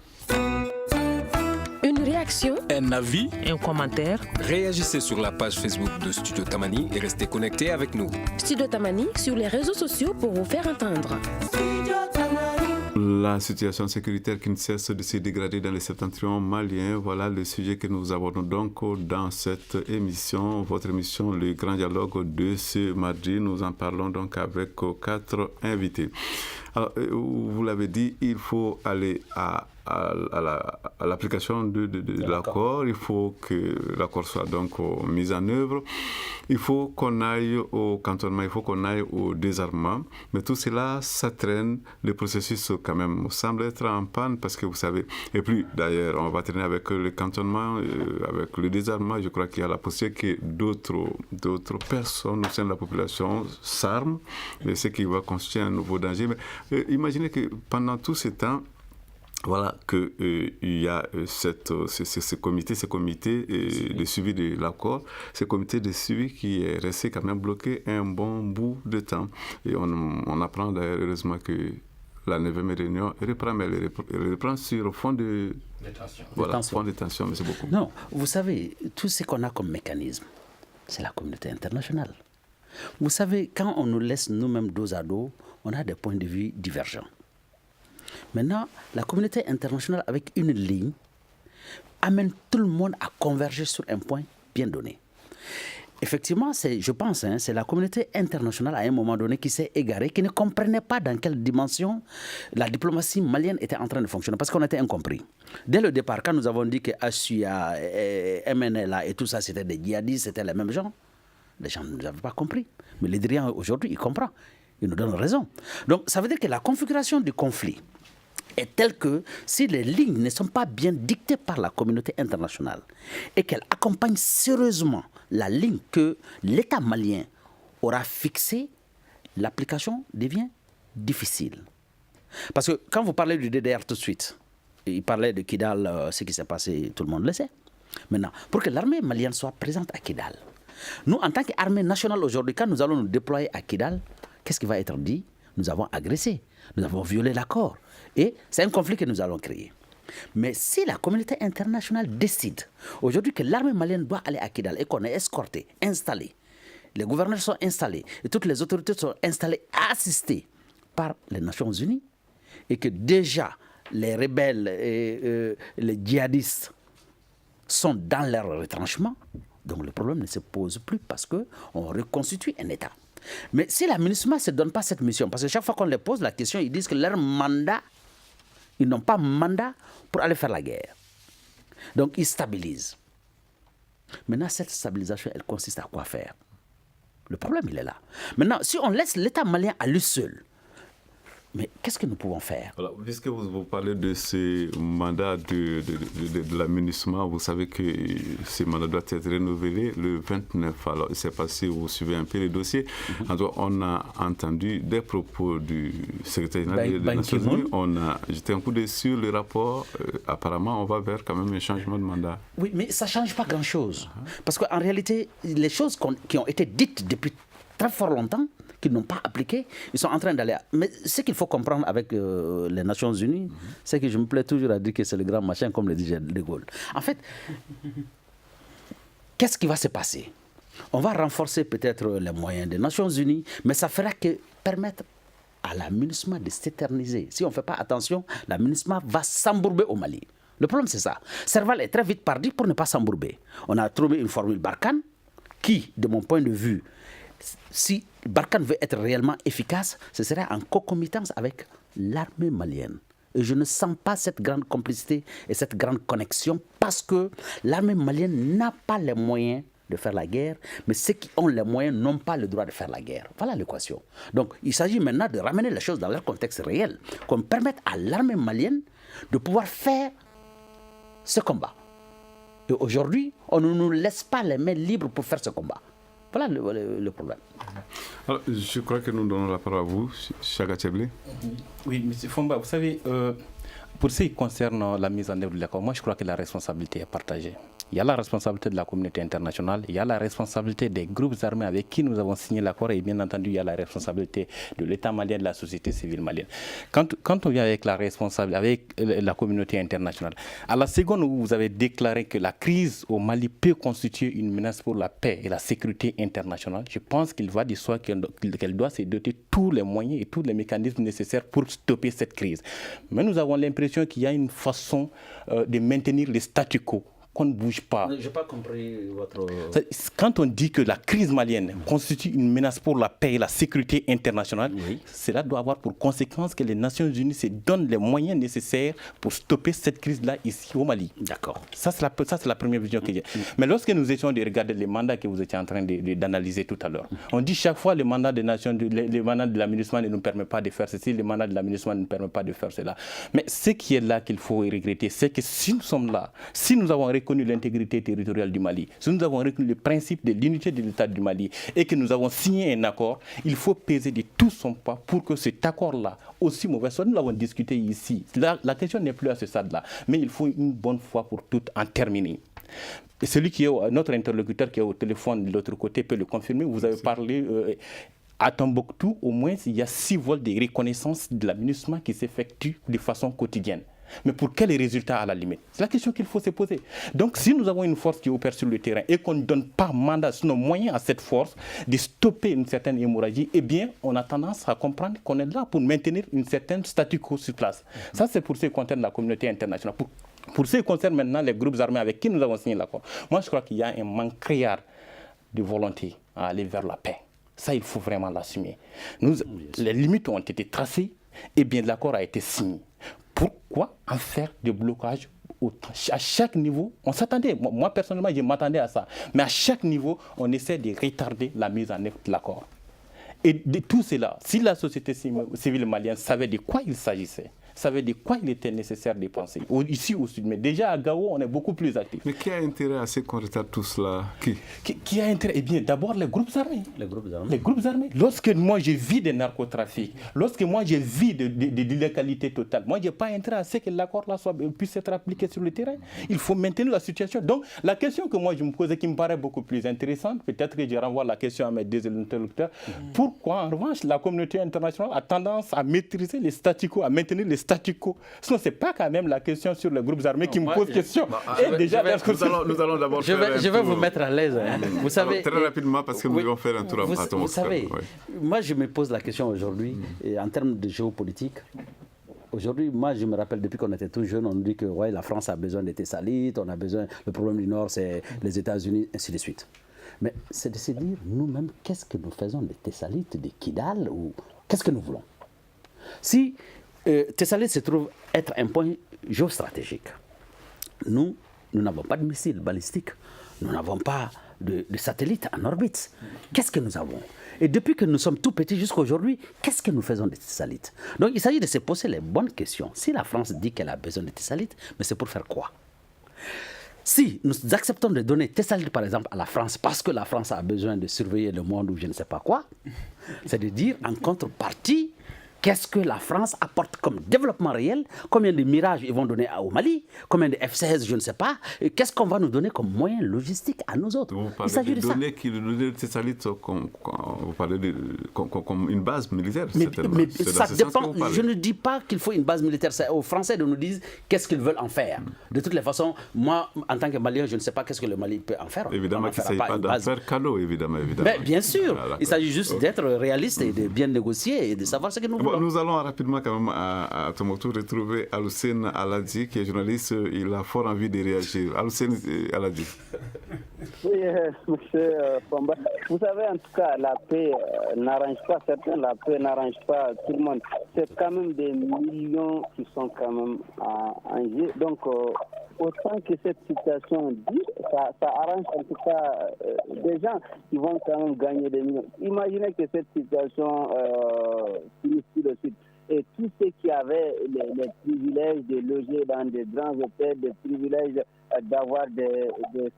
Une réaction, un avis, un commentaire. Réagissez sur la page Facebook de Studio Tamani et restez connectés avec nous. Studio Tamani sur les réseaux sociaux pour vous faire entendre. La situation sécuritaire qui ne cesse de se dégrader dans les septentrions maliens, voilà le sujet que nous abordons donc dans cette émission, votre émission Le Grand Dialogue de ce mardi. Nous en parlons donc avec 4 invités. Alors, vous l'avez dit, il faut aller à l'application de l'accord. Il faut que l'accord soit donc mis en œuvre. Il faut qu'on aille au cantonnement, il faut qu'on aille au désarmement. Mais tout cela, ça traîne. Le processus, quand même, semble être en panne parce que vous savez. Et puis, d'ailleurs, on va traîner avec le cantonnement, avec le désarmement. Je crois qu'il y a la possibilité que d'autres personnes au sein de la population s'arment, ce qui va constituer un nouveau danger. Mais imaginez que pendant tout ce temps, voilà qu'il y a ce comité de suivi de l'accord, ce comité de suivi qui est resté quand même bloqué un bon bout de temps. Et on apprend d'ailleurs heureusement que la 9e réunion reprend, mais elle reprend sur fond de tension. Voilà, fond de tension, mais c'est beaucoup. Non, vous savez, tout ce qu'on a comme mécanisme, c'est la communauté internationale. Vous savez, quand on nous laisse nous-mêmes dos à dos, on a des points de vue divergents. Maintenant, la communauté internationale, avec une ligne, amène tout le monde à converger sur un point bien donné. Effectivement, je pense, c'est la communauté internationale à un moment donné qui s'est égarée, qui ne comprenait pas dans quelle dimension la diplomatie malienne était en train de fonctionner, parce qu'on était incompris. Dès le départ, quand nous avons dit que Assuya, MNLA et tout ça, c'était des djihadistes, c'était les mêmes gens, les gens ne nous avaient pas compris. Mais les dirigeants, aujourd'hui, ils comprennent. Ils nous donnent raison. Donc, ça veut dire que la configuration du conflit est telle que si les lignes ne sont pas bien dictées par la communauté internationale et qu'elle accompagne sérieusement la ligne que l'État malien aura fixée, l'application devient difficile. Parce que quand vous parlez du DDR tout de suite, il parlait de Kidal, ce qui s'est passé, tout le monde le sait. Maintenant, pour que l'armée malienne soit présente à Kidal, nous, en tant qu'armée nationale aujourd'hui, quand nous allons nous déployer à Kidal, qu'est-ce qui va être dit? Nous avons agressé, nous avons violé l'accord. Et c'est un conflit que nous allons créer. Mais si la communauté internationale décide aujourd'hui que l'armée malienne doit aller à Kidal et qu'on est escorté, installé, les gouverneurs sont installés et toutes les autorités sont installées, assistées par les Nations Unies, et que déjà les rebelles et les djihadistes sont dans leur retranchement, donc le problème ne se pose plus parce qu'on reconstitue un État. Mais si la MINUSMA ne se donne pas cette mission, parce que chaque fois qu'on leur pose la question, ils disent que leur mandat, ils n'ont pas mandat pour aller faire la guerre. Donc ils stabilisent. Maintenant, cette stabilisation, elle consiste à quoi faire? Le problème, il est là. Maintenant, si on laisse l'État malien à lui seul, mais qu'est-ce que nous pouvons faire? Alors, puisque vous parlez de ces mandats de la MINUSMA, vous savez que ces mandats doivent être renouvelés le 29. Alors, il s'est passé, vous suivez un peu les dossiers. Alors, on a entendu des propos du secrétaire général des Nations Unies. On a jeté un coup d'œil sur le rapport. Apparemment, on va vers quand même un changement de mandat. Oui, mais ça ne change pas grand-chose. Parce qu'en réalité, les choses qui ont été dites depuis très fort longtemps, qu'ils n'ont pas appliqué, ils sont en train d'aller... Mais ce qu'il faut comprendre avec les Nations Unies, c'est que je me plais toujours à dire que c'est le grand machin, comme le disait De Gaulle. En fait, qu'est-ce qui va se passer? On va renforcer peut-être les moyens des Nations Unies, mais ça fera que permettre à la MINUSMA de s'éterniser. Si on ne fait pas attention, la MINUSMA va s'embourber au Mali. Le problème, c'est ça. Serval est très vite parti pour ne pas s'embourber. On a trouvé une formule Barkhane qui, de mon point de vue, si Barkhane veut être réellement efficace, ce serait en concomitance avec l'armée malienne. Et je ne sens pas cette grande complicité et cette grande connexion parce que l'armée malienne n'a pas les moyens de faire la guerre, mais ceux qui ont les moyens n'ont pas le droit de faire la guerre. Voilà l'équation. Donc, il s'agit maintenant de ramener les choses dans leur contexte réel, qu'on permette à l'armée malienne de pouvoir faire ce combat. Et aujourd'hui, on ne nous laisse pas les mains libres pour faire ce combat. Voilà le problème. Alors, je crois que nous donnons la parole à vous, Chaga Tcheblé. Oui, M. Fomba, vous savez, pour ce qui concerne la mise en œuvre de l'accord, moi je crois que la responsabilité est partagée. Il y a la responsabilité de la communauté internationale, il y a la responsabilité des groupes armés avec qui nous avons signé l'accord et bien entendu il y a la responsabilité de l'État malien, de la société civile malienne. Quand on vient avec la responsabilité, avec la communauté internationale, à la seconde où vous avez déclaré que la crise au Mali peut constituer une menace pour la paix et la sécurité internationale, je pense qu'il va de soi qu'elle doit se doter tous les moyens et tous les mécanismes nécessaires pour stopper cette crise. Mais nous avons l'impression qu'il y a une façon de maintenir le statu quo. Qu'on ne bouge pas. Je n'ai pas compris votre... Quand on dit que la crise malienne constitue une menace pour la paix et la sécurité internationale, cela doit avoir pour conséquence que les Nations Unies se donnent les moyens nécessaires pour stopper cette crise-là ici au Mali. D'accord. Ça, c'est la première vision que j'ai. Mais lorsque nous étions de regarder les mandats que vous étiez en train d'analyser tout à l'heure, on dit chaque fois le mandat des Nations, le mandat de la MINUSMA ne nous permet pas de faire ceci, le mandat de la MINUSMA ne nous permet pas de faire cela. Mais ce qui est là qu'il faut regretter, c'est que si nous sommes là, si nous avons reconnu l'intégrité territoriale du Mali, si nous avons reconnu le principe de l'unité de l'État du Mali et que nous avons signé un accord, il faut peser de tout son poids pour que cet accord-là, aussi mauvais soit, nous l'avons discuté ici. La question n'est plus à ce stade-là, mais il faut une bonne fois pour toutes en terminer. Et celui qui est notre interlocuteur qui est au téléphone de l'autre côté peut le confirmer. Vous avez parlé à Tombouctou, au moins il y a 6 vols de reconnaissance de la MINUSMA qui s'effectuent de façon quotidienne. Mais pour quels résultats à la limite? C'est la question qu'il faut se poser. Donc si nous avons une force qui opère sur le terrain et qu'on ne donne pas mandat, sinon moyen à cette force de stopper une certaine hémorragie, eh bien on a tendance à comprendre qu'on est là pour maintenir une certaine statu quo sur place. Ça c'est pour ce qui concerne la communauté internationale. Pour ce qui concerne maintenant les groupes armés avec qui nous avons signé l'accord, moi je crois qu'il y a un manque criard de volonté à aller vers la paix. Ça il faut vraiment l'assumer. Les limites ont été tracées et bien l'accord a été signé. Pourquoi en faire des blocages à chaque niveau? On s'attendait, moi personnellement je m'attendais à ça, mais à chaque niveau on essaie de retarder la mise en œuvre de l'accord. Et de tout cela, si la société civile malienne savait de quoi il s'agissait, savait de quoi il était nécessaire de penser, ici au sud, mais déjà à Gao, on est beaucoup plus actifs. Mais qui a intérêt à ce qu'on retarde tout cela? Qui a intérêt? Eh bien, d'abord les groupes armés. Les groupes armés. Lorsque moi je vis des narcotrafics, lorsque moi je vis de l'illégalité totale, moi je n'ai pas intérêt à ce que l'accord-là puisse être appliqué sur le terrain. Il faut maintenir la situation. Donc, la question que moi je me pose et qui me paraît beaucoup plus intéressante, peut-être que je renvoie la question à mes deux interlocuteurs, pourquoi en revanche la communauté internationale a tendance à maîtriser les statu quo, à maintenir les statu quo? Sinon, ce n'est pas quand même la question sur les groupes armés qui me pose question. Nous allons d'abord je vais vous mettre à l'aise. Hein. Vous savez, très rapidement, parce que nous devons faire un tour à Tombouctou. Vous savez, moi je me pose la question aujourd'hui, en termes de géopolitique. Aujourd'hui, moi je me rappelle depuis qu'on était tout jeune, on nous dit que la France a besoin des Thessalites, on a besoin, le problème du Nord c'est les États-Unis, ainsi de suite. Mais c'est de se dire nous-mêmes, qu'est-ce que nous faisons des Thessalites, des Kidal, ou qu'est-ce que nous voulons? Si Thessalite se trouve être un point géostratégique, nous n'avons pas de missiles balistiques, nous n'avons pas de satellites en orbite. Qu'est-ce que nous avons? Et depuis que nous sommes tout petits jusqu'à aujourd'hui, qu'est-ce que nous faisons des Thessalites? Donc il s'agit de se poser les bonnes questions. Si la France dit qu'elle a besoin de Thessalites, mais c'est pour faire quoi? Si nous acceptons de donner Thessalite par exemple à la France parce que la France a besoin de surveiller le monde ou je ne sais pas quoi, c'est de dire en contrepartie, qu'est-ce que la France apporte comme développement réel? Combien de mirages ils vont donner au Mali? Combien de F-16, je ne sais pas? Qu'est-ce qu'on va nous donner comme moyen logistique à nous autres? Vous parlez de données qui nous Thessalite comme une base militaire. Mais ça dépend. Je ne dis pas qu'il faut une base militaire. C'est aux Français de nous dire qu'est-ce qu'ils veulent en faire. De toutes les façons, moi, en tant que Malien, je ne sais pas qu'est-ce que le Mali peut en faire. Évidemment qu'il ne s'agit pas d'en faire cadeau, évidemment. Mais bien sûr, il s'agit juste d'être réaliste et de bien négocier et de savoir ce que nous voulons. Nous allons rapidement quand même à Tombouctou retrouver Aloussène Aladji qui est journaliste. Il a fort envie de réagir. Aloussène Aladji. Oui, monsieur Fomba. Vous savez, en tout cas, la paix n'arrange pas certains, la paix n'arrange pas tout le monde. C'est quand même des millions qui sont quand même en jeu. Donc, autant que cette situation dit, ça arrange en tout cas des gens qui vont quand même gagner des millions. Imaginez que cette situation finisse tout de suite. Et tous ceux qui avaient les privilèges de loger dans des grands hôtels, des privilèges d'avoir des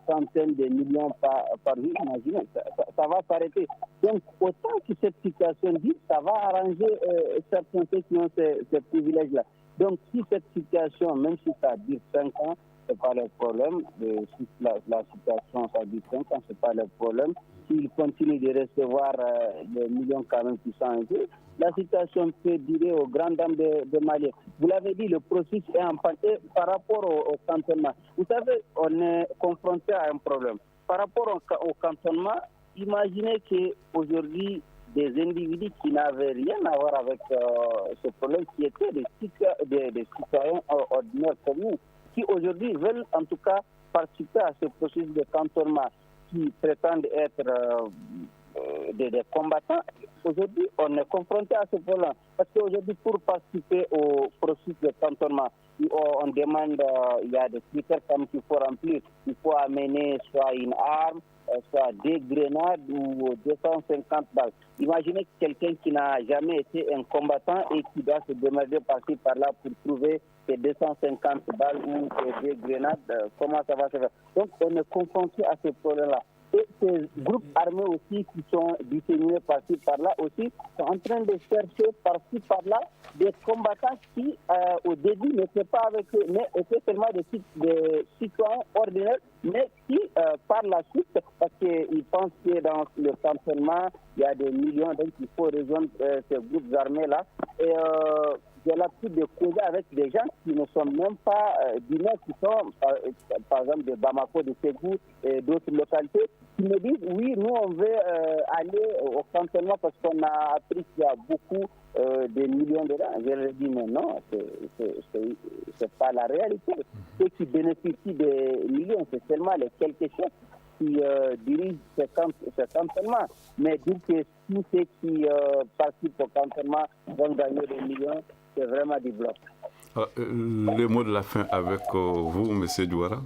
centaines de millions par jour, imaginez, ça va s'arrêter. Donc, autant que cette situation dit, ça va arranger certains ceux qui ont ces privilèges-là. Donc, si cette situation, même si ça dure 5 ans, ce n'est pas le problème. Si la situation, ça dure 5 ans, ce n'est pas le problème. S'ils continuent de recevoir les millions quand même qui sont en jeu, la situation peut durer aux grandes dames de Mali. Vous l'avez dit, le processus est en panne. Par rapport au cantonnement, vous savez, on est confronté à un problème. Par rapport au cantonnement, imaginez qu'aujourd'hui, des individus qui n'avaient rien à voir avec ce problème, qui étaient des citoyens ordinaires comme nous, qui aujourd'hui veulent en tout cas participer à ce processus de cantonnement, qui prétendent être des combattants. Aujourd'hui, on est confronté à ce problème. Parce qu'aujourd'hui, pour participer au processus de cantonnement, on demande, il y a des critères qu'il faut remplir. Il faut amener soit une arme, soit des grenades ou 250 balles. Imaginez quelqu'un qui n'a jamais été un combattant et qui doit se démerder par-ci par-là pour trouver ces 250 balles ou ces grenades, comment ça va se faire. Donc on est confronté à ce problème-là. Et ces groupes armés aussi qui sont disséminés par-ci par-là aussi sont en train de chercher par-ci par-là des combattants qui au début n'étaient pas avec eux, mais étaient seulement des citoyens ordinaires, mais qui par la suite, parce qu'ils pensent que dans le cantonnement il y a des millions, donc il faut rejoindre ces groupes armés-là. Et j'ai l'habitude de causer avec des gens qui ne sont même pas du Nord, qui sont par exemple de Bamako, de Ségou et d'autres localités, qui me disent oui, nous on veut aller au cantonnement parce qu'on a appris qu'il y a beaucoup de millions de dollars. Je leur dis mais non, c'est pas la réalité. Ceux qui bénéficient des millions, c'est seulement les quelques chefs qui dirigent ce cantonnement. Mais dire que tous ceux qui participent au cantonnement vont gagner des millions, c'est vraiment du bloc. Les mots de la fin avec vous, M. Douara.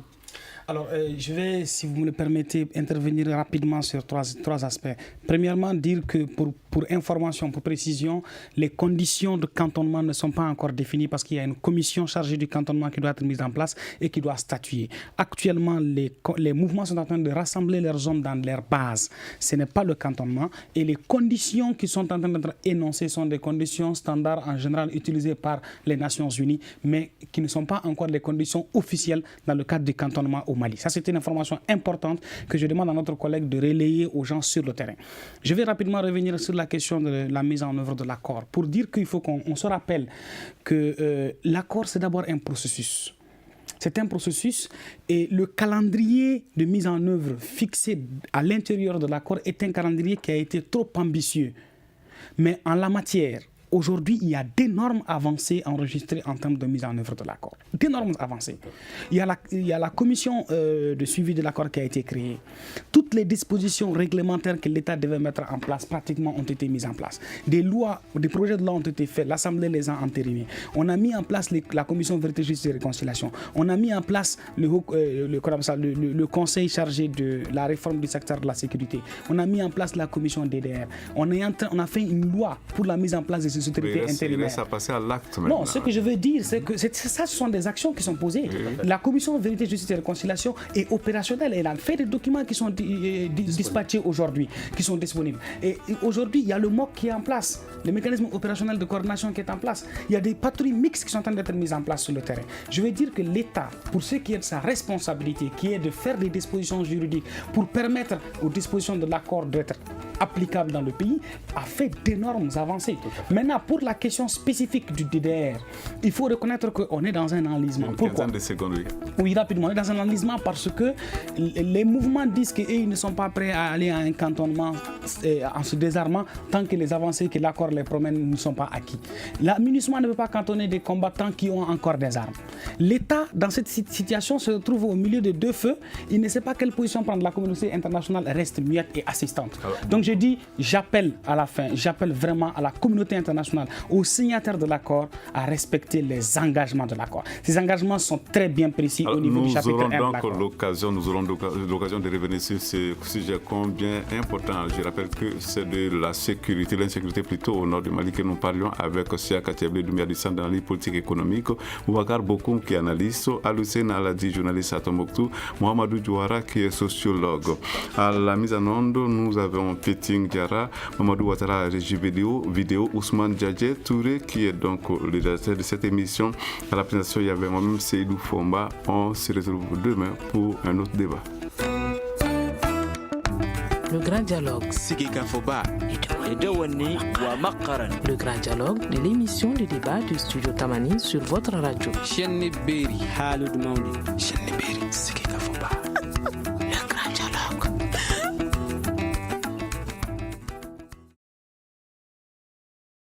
Alors, je vais, si vous me le permettez, intervenir rapidement sur trois aspects. Premièrement, dire que pour information, pour précision, les conditions de cantonnement ne sont pas encore définies parce qu'il y a une commission chargée du cantonnement qui doit être mise en place et qui doit statuer. Actuellement, les mouvements sont en train de rassembler leurs hommes dans leur base. Ce n'est pas le cantonnement. Et les conditions qui sont en train d'être énoncées sont des conditions standards en général utilisées par les Nations Unies, mais qui ne sont pas encore les conditions officielles dans le cadre du cantonnement au Mali. Ça, c'est une information importante que je demande à notre collègue de relayer aux gens sur le terrain. Je vais rapidement revenir sur la question de la mise en œuvre de l'accord pour dire qu'il faut qu'on se rappelle que l'accord, c'est d'abord un processus. C'est un processus et le calendrier de mise en œuvre fixé à l'intérieur de l'accord est un calendrier qui a été trop ambitieux. Mais en la matière, aujourd'hui, il y a d'énormes avancées enregistrées en termes de mise en œuvre de l'accord. D'énormes avancées. Il y a la commission de suivi de l'accord qui a été créée. Toutes les dispositions réglementaires que l'État devait mettre en place, pratiquement, ont été mises en place. Des lois, des projets de loi ont été faits. L'Assemblée les a entérinés. On a mis en place la commission vérité, justice et réconciliation. On a mis en place le conseil chargé de la réforme du secteur de la sécurité. On a mis en place la commission DDR. On a fait une loi pour la mise en place des il reste à passer à l'acte maintenant. Non, ce que je veux dire, c'est que ça, ce sont des actions qui sont posées. La commission vérité, justice et réconciliation est opérationnelle. Elle a fait des documents qui sont dispatchés aujourd'hui, qui sont disponibles. Et aujourd'hui, il y a le MOC qui est en place, le mécanisme opérationnel de coordination qui est en place. Il y a des patrouilles mixtes qui sont en train d'être mises en place sur le terrain. Je veux dire que l'État, pour ce qui est de sa responsabilité, qui est de faire des dispositions juridiques pour permettre aux dispositions de l'accord d'être applicables dans le pays, a fait d'énormes avancées. Maintenant, pour la question spécifique du DDR, il faut reconnaître qu'on est dans un enlisement. Pourquoi ? Oui, rapidement, on est dans un enlisement parce que les mouvements disent qu'ils ne sont pas prêts à aller à un cantonnement en se désarmant tant que les avancées que l'accord les promène ne sont pas acquis. La MINUSMA ne veut pas cantonner des combattants qui ont encore des armes. L'État, dans cette situation, se trouve au milieu de deux feux. Il ne sait pas quelle position prendre. La communauté internationale reste muette et assistante. Donc je dis, j'appelle vraiment à la communauté internationale, aux signataires de l'accord, à respecter les engagements de l'accord. Ces engagements sont très bien précis au niveau du chapitre 1 de l'accord. Nous aurons l'occasion de revenir sur ce sujet combien important. Je rappelle que c'est de l'insécurité plutôt au nord du Mali que nous parlions avec Siaka Tiablé Doumbia du Centre d'analyse politique et économique, Boubacar Bokoum qui est analyste, Alucène Aladi, journaliste à Tombouctou, Mohamedou Diouara qui est sociologue. À la mise en onde, nous avons Péting Diara, Mamadou Ouattara, régie vidéo, Ousmane Djadje Touré qui est donc le directeur de cette émission. À la présentation, il y avait moi-même Seydou Fomba. On se retrouve demain pour un autre débat. Le grand dialogue. Le grand dialogue de l'émission de débat du studio Tamani sur votre radio.